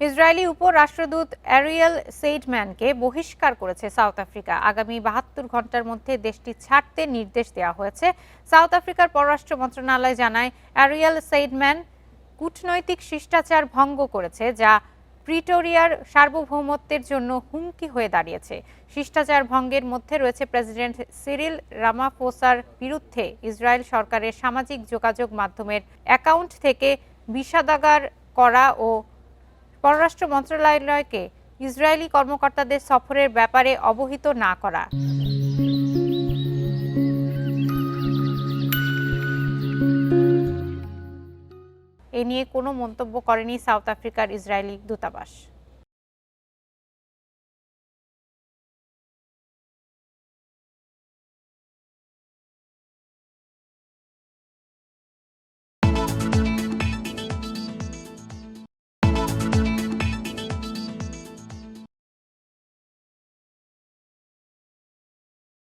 Israeli উপরাষ্ট্রদূত Ariel সেইডম্যানকে বহিষ্কার করেছে south Africa. আগামী ৭২ ঘন্টার মধ্যে দেশটি ছাড়তে নির্দেশ দেওয়া হয়েছে। সাউথ আফ্রিকার পররাষ্ট্র মন্ত্রণালয় জানায়, অ্যারিয়েল সেইডম্যান কূটনৈতিক শিষ্টাচার ভঙ্গ করেছে, যা প্রিটোরিয়ার সার্বভৌমত্বের জন্য হুমকি হয়ে দাঁড়িয়েছে। শিষ্টাচার ভঙ্গের মধ্যে রয়েছে প্রেসিডেন্ট সিরিল রামাফোসার বিরুদ্ধে ইসরায়েল সরকারের সামাজিক যোগাযোগ মাধ্যমের অ্যাকাউন্ট থেকে বিষাদাগার করা ও পররাষ্ট্র মন্ত্রণালয়কে ইসরায়েলি কর্মকর্তাদের সফরের ব্যাপারে অবহিত না করা। এ নিয়ে কোনো মন্তব্য করেনি সাউথ আফ্রিকার ইসরায়েলি দূতাবাস।